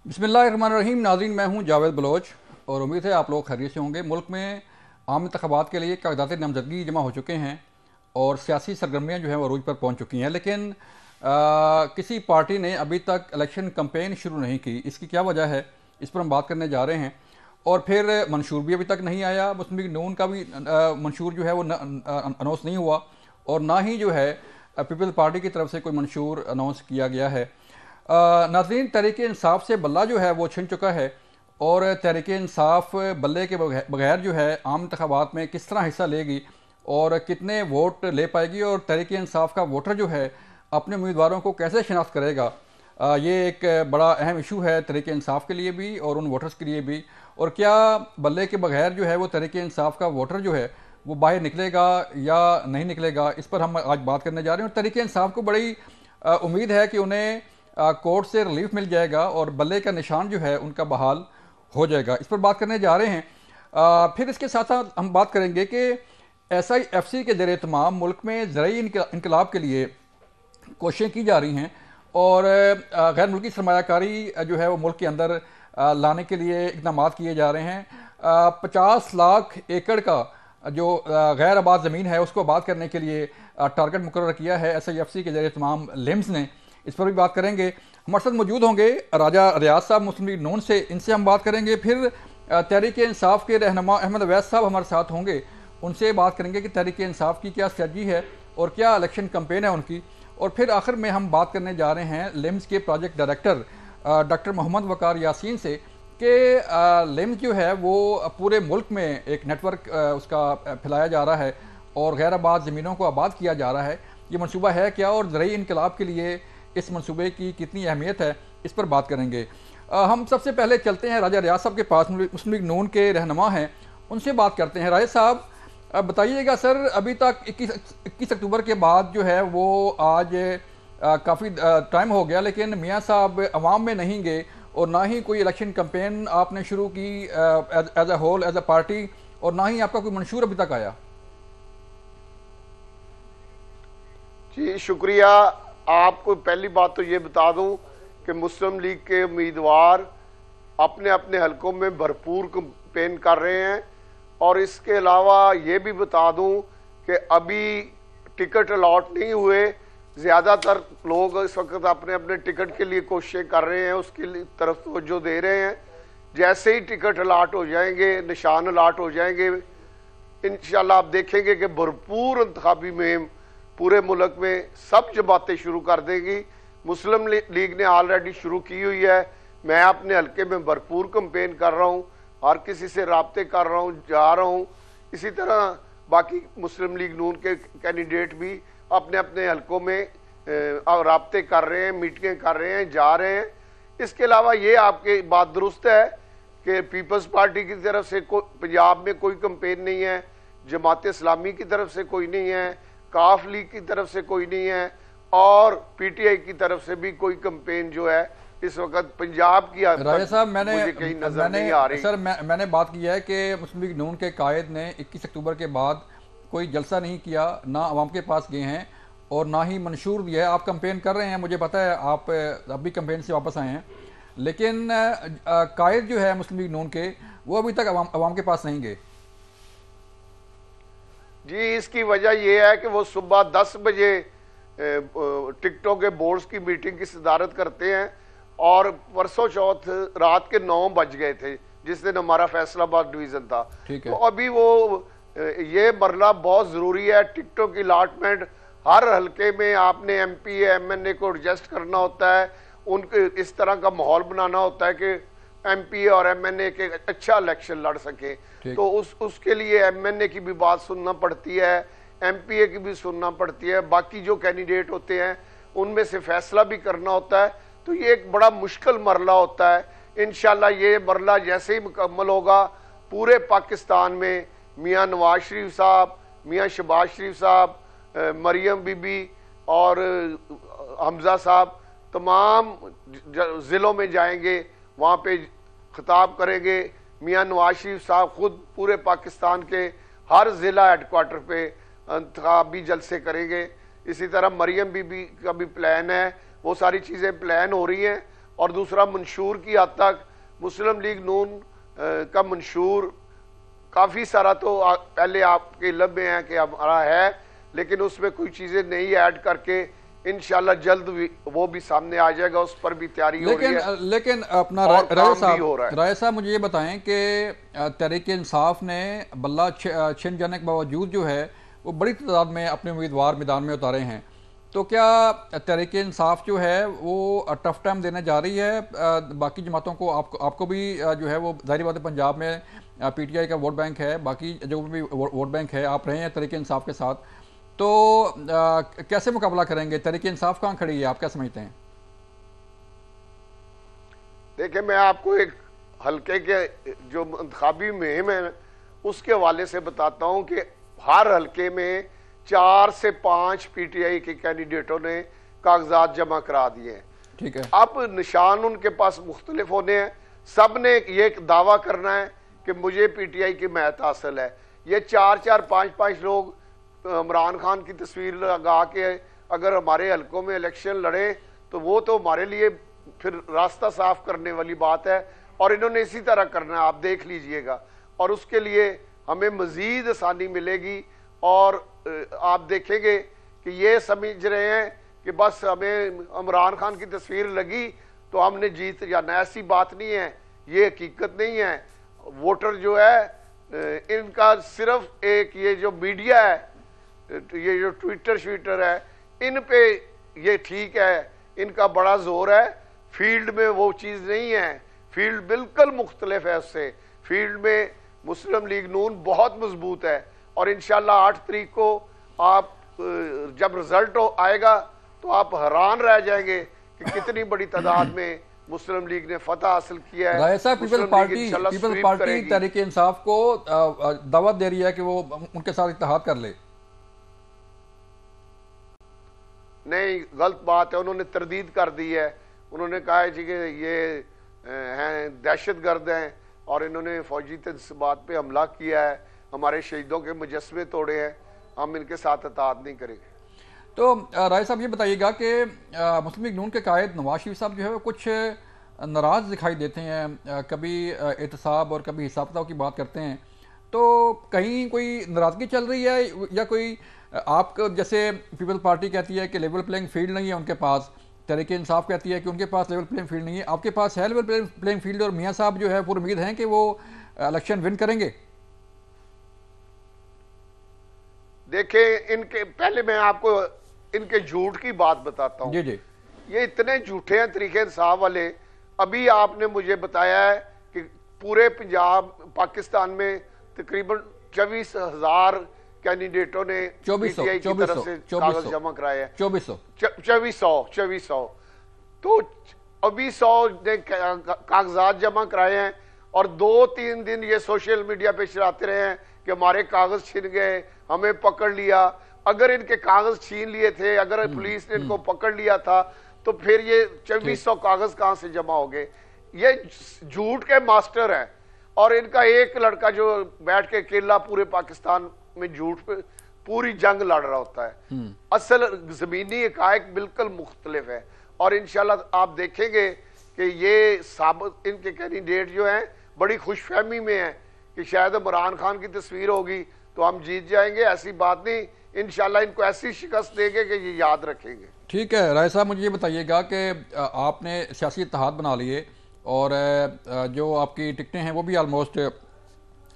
बिस्मिल्लाहिर्रहमानिर्रहीम। नाज़रीन, मैं हूं जावेद बलोच और उम्मीद है आप लोग खैरियत से होंगे। मुल्क में आम इंतखाबात के लिए कागजात नामजदगी जमा हो चुके हैं और सियासी सरगर्मियाँ जो हैं वो अरूज पर पहुंच चुकी हैं, लेकिन किसी पार्टी ने अभी तक इलेक्शन कम्पेन शुरू नहीं की। इसकी क्या वजह है, इस पर हम बात करने जा रहे हैं। और फिर मंशूर भी अभी तक नहीं आया। मुस्लिम लीग नून का भी मंशूर जो है वो अनाउंस नहीं हुआ और ना ही जो है पीपल्स पार्टी की तरफ से कोई मंशूर अनाउंस किया गया है। नाज़रीन, तहरीक इंसाफ से बल्ला जो है वो छिन चुका है और तहरीक इंसाफ बल्ले के बगैर जो है आम इंतखाबात में किस तरह हिस्सा लेगी और कितने वोट ले पाएगी और तहरीक इंसाफ का वोटर जो है अपने उम्मीदवारों को कैसे शिनाख्त करेगा, ये एक बड़ा अहम इशू है तहरीक इंसाफ के लिए भी और उन वोटर्स के लिए भी। और क्या बल्ले के बगैर जो है वो तहरीक इंसाफ का वोटर जो है वो बाहर निकलेगा या नहीं निकलेगा, इस पर हम आज बात करने जा रहे हैं। और तहरीक इंसाफ को बड़ी उम्मीद है कि उन्हें कोर्ट से रिलीफ मिल जाएगा और बल्ले का निशान जो है उनका बहाल हो जाएगा। इस पर बात करने जा रहे हैं। फिर इसके साथ साथ हम बात करेंगे कि SIFC के ज़रिए तमाम मुल्क में ज़राई इनकलाब के लिए कोशिशें की जा रही हैं और गैर मुल्की सरमायाकारी जो है वो मुल्क के अंदर लाने के लिए इकदाम किए जा रहे हैं। 50 लाख एकड़ का जो गैर आबाद ज़मीन है उसको आबाद करने के लिए टारगेट मुकर्रर किया है SIFC के ज़रिए तमाम लिम्स ने। इस पर भी बात करेंगे। हमारे साथ मौजूद होंगे राजा रियाज साहब मुस्लिम लीग नून से, इनसे हम बात करेंगे। फिर तहरीक इंसाफ के रहनुमा अहमद अवैस साहब हमारे साथ होंगे, उनसे बात करेंगे कि तहरीक इंसाफ की क्या स्ट्रेटजी है और क्या इलेक्शन कैंपेन है उनकी। और फिर आखिर में हम बात करने जा रहे हैं लिम्स के प्रोजेक्ट डायरेक्टर डॉक्टर मोहम्मद वकार यासीन से कि लिम्स जो है वो पूरे मुल्क में एक नेटवर्क उसका फैलाया जा रहा है और गैर आबाद ज़मीनों को आबाद किया जा रहा है। ये मनसूबा है क्या और ज़राई इनकलाब के लिए इस मनसूबे की कितनी अहमियत है, इस पर बात करेंगे। हम सबसे पहले चलते हैं राजा रियाज साहब के पास, मुस्लिम लीग नून के रहनुमा हैं, उनसे बात करते हैं। राजा साहब, बताइएगा सर, अभी तक 21 अक्टूबर के बाद जो है वो आज काफ़ी टाइम हो गया, लेकिन मियाँ साहब अवाम में नहीं गए और ना ही कोई इलेक्शन कैंपेन आपने शुरू की as a whole, as a party, और ना ही आपका कोई मंशूर अभी तक आया। जी शुक्रिया। आपको पहली बात तो ये बता दूं कि मुस्लिम लीग के उम्मीदवार अपने अपने हलकों में भरपूर कैंपेन कर रहे हैं और इसके अलावा ये भी बता दूं कि अभी टिकट अलॉट नहीं हुए। ज़्यादातर लोग इस वक्त अपने अपने टिकट के लिए कोशिशें कर रहे हैं, उसकी तरफ तवज्जो दे रहे हैं। जैसे ही टिकट अलॉट हो जाएंगे, निशान अलॉट हो जाएंगे, इंशाल्लाह आप देखेंगे कि भरपूर इंतखाबी मुहिम पूरे मुल्क में सब जमातें शुरू कर देगी। मुस्लिम लीग ने ऑलरेडी शुरू की हुई है। मैं अपने हलके में भरपूर कैंपेन कर रहा हूँ, हर किसी से राब्ते कर रहा हूँ, जा रहा हूँ। इसी तरह बाकी मुस्लिम लीग नून के कैंडिडेट भी अपने अपने हलकों में राब्ते कर रहे हैं, मीटिंगें कर रहे हैं, जा रहे हैं। इसके अलावा ये आपकी बात दुरुस्त है कि पीपल्स पार्टी की तरफ से पंजाब में कोई कैंपेन नहीं है, जमात इस्लामी की तरफ से कोई नहीं है, काफ लीग की तरफ से कोई नहीं है और PTI की तरफ से भी कोई कैंपेन जो है इस वक्त पंजाब की राजा साहब, मैंने कहीं नजर नहीं आ रही। सर मैंने बात की है कि मुस्लिम लीग नून के कायद ने 21 अक्टूबर के बाद कोई जलसा नहीं किया, ना आवाम के पास गए हैं और ना ही मंशूर दिया है। आप कैंपेन कर रहे हैं, मुझे पता है, आप अभी कैंपेन से वापस आए हैं, लेकिन कायद जो है मुस्लिम लीग नून के वो अभी तक आवाम के पास नहीं गए। जी, इसकी वजह यह है कि वो सुबह 10 बजे टिकटों के बोर्ड्स की मीटिंग की सदारत करते हैं और परसों चौथ रात के 9 बज गए थे जिस दिन हमारा फैसलाबाद डिवीजन था। तो अभी वो ये मरना बहुत ज़रूरी है। टिकटों की अलॉटमेंट हर हलके में आपने MP MNA को एडजस्ट करना होता है, उनके इस तरह का माहौल बनाना होता है कि MP और MNA के अच्छा इलेक्शन लड़ सके। तो उसके लिए MNA की भी बात सुनना पड़ती है, MPA की भी सुनना पड़ती है, बाकी जो कैंडिडेट होते हैं उनमें से फैसला भी करना होता है। तो ये एक बड़ा मुश्किल मरला होता है। इंशाल्लाह ये मरला जैसे ही मुकम्मल होगा, पूरे पाकिस्तान में मियाँ नवाज शरीफ साहब, मियाँ शहबाज शरीफ साहब, मरियम बीबी और हमजा साहब तमाम ज़िलों में जाएंगे, वहाँ पे खिताब करेंगे। मियाँ नवाज शरीफ साहब खुद पूरे पाकिस्तान के हर ज़िला हेडक्वार्टर पे इंतखाबी जलसे करेंगे। इसी तरह मरियम बीबी का भी प्लान है, वो सारी चीज़ें प्लान हो रही हैं और दूसरा मंशूर की हद तक मुस्लिम लीग नून का मंशूर काफ़ी सारा तो पहले आपके इल्म में है कि हमारा है, लेकिन उसमें कोई चीज़ें नहीं ऐड करके इंशाल्लाह जल्द वो भी सामने आ जाएगा, उस पर भी तैयारी हो रही है। लेकिन अपना राय साहब मुझे ये बताएं कि तहरीक इंसाफ ने बल्ला छिन जाने के बावजूद जो है वो बड़ी तादाद में अपने उम्मीदवार मैदान में उतारे हैं, तो क्या तहरीक इंसाफ जो है वो टफ टाइम देने जा रही है बाकी जमातों को? आपको भी जो है वो ज़ाहिर बात है पंजाब में पीटीआई का वोट बैंक है, बाकी जो भी वोट बैंक है, आप रहे हैं तहरीक इंसाफ के साथ, तो कैसे मुकाबला करेंगे? तहरीक इंसाफ कहाँ खड़ी है, आप क्या समझते हैं? देखिए, मैं आपको एक हल्के के जो इंतखाबी मुहिम है उसके हवाले से बताता हूं कि हर हल्के में 4 से 5 पीटीआई के कैंडिडेटों ने कागजात जमा करा दिए हैं। ठीक है। अब निशान उनके पास मुख्तलिफ होने हैं, सब ने ये एक दावा करना है कि मुझे पीटीआई की महत हासिल है। ये 4-4, 5-5 लोग इमरान खान की तस्वीर लगा के अगर हमारे हलकों में इलेक्शन लड़े तो वो तो हमारे लिए फिर रास्ता साफ करने वाली बात है, और इन्होंने इसी तरह करना है, आप देख लीजिएगा। और उसके लिए हमें मजीद आसानी मिलेगी, और आप देखेंगे कि ये समझ रहे हैं कि बस हमें इमरान खान की तस्वीर लगी तो हमने जीत जाना। ऐसी बात नहीं है, ये हकीकत नहीं है। वोटर जो है इनका सिर्फ एक ये जो मीडिया है, ये जो ट्विटर श्विटर है, इन पे ये ठीक है, इनका बड़ा जोर है। फील्ड में वो चीज़ नहीं है, फील्ड बिल्कुल मुख्तलिफ है उससे। फील्ड में मुस्लिम लीग नून बहुत मजबूत है, और इंशाल्लाह 8 तारीख को आप जब रिजल्ट आएगा तो आप हैरान रह जाएंगे कि कितनी बड़ी तादाद में मुस्लिम लीग ने फतह हासिल किया है। राय साहब, पीपल्स पार्टी तहरीक इंसाफ को दावत दे रही है कि वो उनके साथ इत्तेहाद कर ले। नहीं, गलत बात है, उन्होंने तरदीद कर दी है। उन्होंने कहा है जी कि ये हैं दहशतगर्द हैं और इन्होंने फौजी तंसीबात पे हमला किया है, हमारे शहीदों के मुजस्मे तोड़े हैं, हम इनके साथ इत्तेहाद नहीं करेंगे। तो राय साहब ये बताइएगा कि मुस्लिम लीग नून के कायद नवाज शरीफ साहब जो है वो कुछ नाराज़ दिखाई देते हैं, कभी एहतसाब और कभी हिसाब किताब की बात करते हैं, तो कहीं कोई नाराज़गी चल रही है या कोई आपको जैसे पीपल्स पार्टी कहती है कि लेवल प्लेइंग फील्ड नहीं है उनके पास, तहरीक इंसाफ कहती है कि उनके पास लेवल प्लेइंग फील्ड नहीं है, आपके पास है लेवल प्लेइंग फील्ड और मियाँ साहब जो है पूरी उम्मीद है कि वो इलेक्शन विन करेंगे? देखिए, इनके पहले मैं आपको इनके झूठ की बात बताता हूँ। जी जी। ये इतने झूठे हैं तरीके इंसाफ वाले। अभी आपने मुझे बताया है कि पूरे पंजाब पाकिस्तान में तकरीबन 24,000 कैंडिडेटों ने पीटीआई की तरफ से कागज जमा कराए हैं। 2400 तो अभी 100 ने कागजात जमा कराए हैं, और 2-3 दिन ये सोशल मीडिया पे चलाते रहे हैं कि हमारे कागज छीन गए, हमें पकड़ लिया। अगर इनके कागज छीन लिए थे, अगर पुलिस ने इनको पकड़ लिया था, तो फिर ये 2400 कागज कहां से जमा हो गए? ये झूठ के मास्टर हैं, और इनका एक लड़का जो बैठ के अकेला पूरे पाकिस्तान में झूठ पे पूरी जंग लड़ रहा होता है। असल जमीनी हकायक बिल्कुल मुख्तलिफ है, और इंशाल्लाह आप देखेंगे कि ये साबित इनके कैंडिडेट जो हैं बड़ी खुशफहमी में है कि शायद इमरान खान की तस्वीर होगी तो हम जीत जाएंगे। ऐसी बात नहीं, इंशाल्लाह इनको ऐसी शिकस्त देंगे कि ये याद रखेंगे। ठीक है राय साहब, मुझे ये बताइएगा कि आपने सियासी इत्तेहाद बना लिए और जो आपकी टिकटें हैं वो भी आलमोस्ट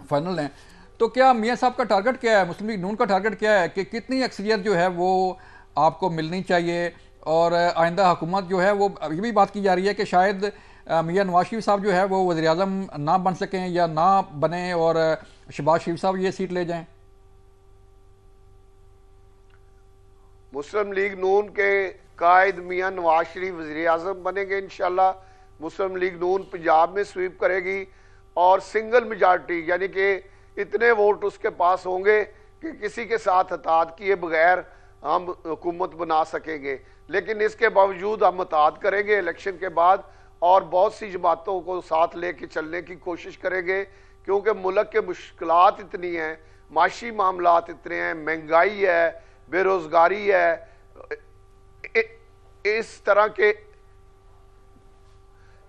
फाइनल हैं, तो क्या मियाँ साहब का टारगेट क्या है, मुस्लिम लीग नून का टारगेट क्या है कि कितनी अक्सरियत जो है वो आपको मिलनी चाहिए? और आइंदा हुकूमत जो है वो ये भी बात की जा रही है कि शायद मियाँ नवाज शरीफ साहब जो है वो वज़ीर आज़म ना बन सकें या ना बने और शहबाज शरीफ साहब ये सीट ले जाएं। मुस्लिम लीग नून के कायद मियाँ नवाज शरीफ वज़ीर आज़म बनेंगे इंशाल्लाह। मुस्लिम लीग नून पंजाब में स्वीप करेगी और सिंगल मेजॉरिटी, यानी कि इतने वोट उसके पास होंगे कि किसी के साथ इत्तेहाद किए बगैर हम हुकूमत बना सकेंगे। लेकिन इसके बावजूद हम इत्तेहाद करेंगे इलेक्शन के बाद, और बहुत सी जमातों को साथ लेके चलने की कोशिश करेंगे, क्योंकि मुल्क के मुश्किलात इतनी हैं, माशी मामलात इतने हैं, महंगाई है, बेरोजगारी है, इस तरह के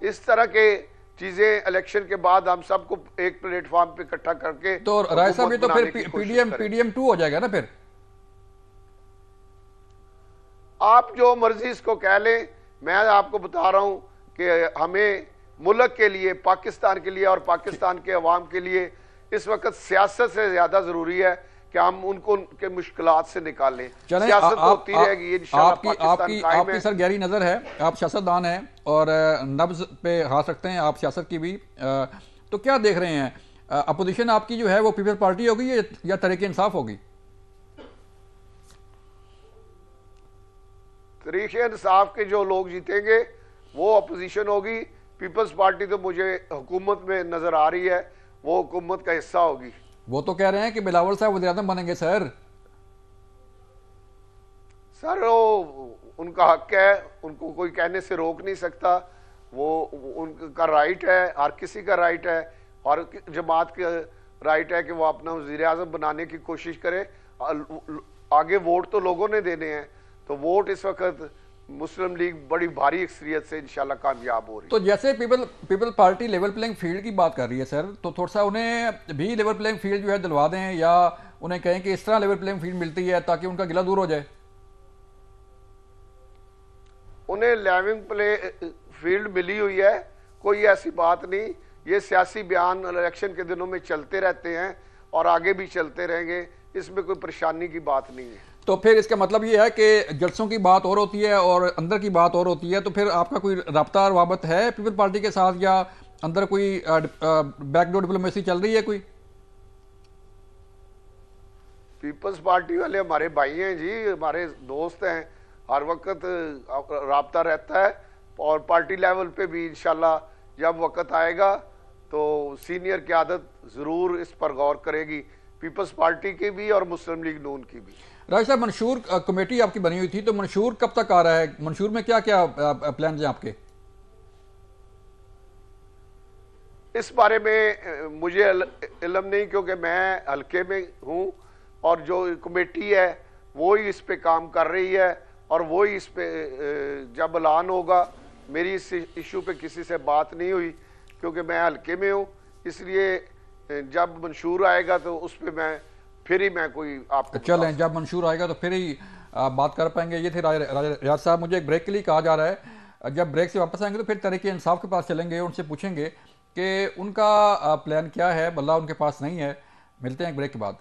इस तरह के चीजें इलेक्शन के बाद हम सबको एक प्लेटफॉर्म पे इकट्ठा करके तो राय साहब ये तो फिर पीडीएम पीडीएम 2 हो जाएगा ना फिर। आप जो मर्जी इसको कह लें, मैं आपको बता रहा हूं कि हमें मुल्क के लिए, पाकिस्तान के लिए और पाकिस्तान के अवाम के लिए इस वक्त सियासत से ज्यादा जरूरी है कि हम उनको उनके मुश्किलात से निकालें। सियासत तो होती रहेगी इंशाल्लाह। आपकी सर गहरी नजर है, आप सियासतदान हैं और नब्ज पे हाथ रखते हैं आप सियासत की भी, तो क्या देख रहे हैं, अपोजिशन आपकी जो है वो पीपल्स पार्टी होगी या तहरीक इंसाफ होगी? तहरीक इंसाफ के जो लोग जीतेंगे वो अपोजिशन होगी। पीपल्स पार्टी तो मुझे हुकूमत में नजर आ रही है, वो हुकूमत का हिस्सा होगी। वो तो कह रहे हैं कि बिलावल साहब वज़ीर-ए-आज़म बनेंगे सर। सर वो उनका हक है, उनको कोई कहने से रोक नहीं सकता, वो उनका राइट है, हर किसी का राइट है, और जमात का राइट है कि वो अपना वज़ीर-ए-आज़म बनाने की कोशिश करे। आगे वोट तो लोगों ने देने हैं, तो वोट इस वक्त मुस्लिम लीग बड़ी भारी अक्सरियत से इंशाल्लाह कामयाब हो रही है। तो जैसे people party level playing field की बात कर रही है सर, तो थोड़ा सा उन्हें भी लेवल प्लेइंग फील्ड जो है दिलवा दें, या उन्हें कहें कि इस तरह लेवल प्लेइंग फील्ड मिलती है ताकि उनका गिला दूर हो जाए। उन्हें लेवल प्ले फील्ड मिली हुई है, कोई ऐसी बात नहीं। ये सियासी बयान इलेक्शन के दिनों में चलते रहते हैं और आगे भी चलते रहेंगे, इसमें कोई परेशानी की बात नहीं है। तो फिर इसका मतलब ये है कि जलसों की बात और होती है और अंदर की बात और होती है, तो फिर आपका कोई रब्ता रवाबत है पीपल पार्टी के साथ, या अंदर कोई बैकडोर डिप्लोमेसी चल रही है कोई? पीपल्स पार्टी वाले हमारे भाई हैं जी, हमारे दोस्त हैं, हर वक्त राब्ता रहता है, और पार्टी लेवल पे भी इंशाल्लाह जब वक्त आएगा तो सीनियर क़यादत ज़रूर इस पर गौर करेगी, पीपल्स पार्टी की भी और मुस्लिम लीग नून की भी। राज साहब, मंशूर कमेटी आपकी बनी हुई थी, तो मंशूर कब तक आ रहा है? मंशूर में क्या क्या प्लान हैं आपके? इस बारे में मुझे इल्म नहीं, क्योंकि मैं हल्के में हूँ और जो कमेटी है वो ही इस पे काम कर रही है, और वो ही इस पे जब ऐलान होगा, मेरी इस इशू पे किसी से बात नहीं हुई क्योंकि मैं हल्के में हूँ, इसलिए जब मंशूर आएगा तो उस पर मैं कोई आपको चलें, जब मंशूर आएगा तो फिर ही बात कर पाएंगे। ये थे राज साहब। मुझे एक ब्रेक के लिए कहा जा रहा है, जब ब्रेक से वापस आएंगे तो फिर तहरीक इंसाफ के पास चलेंगे, उनसे पूछेंगे कि उनका प्लान क्या है, बल्ला उनके पास नहीं है। मिलते हैं एक ब्रेक के बाद।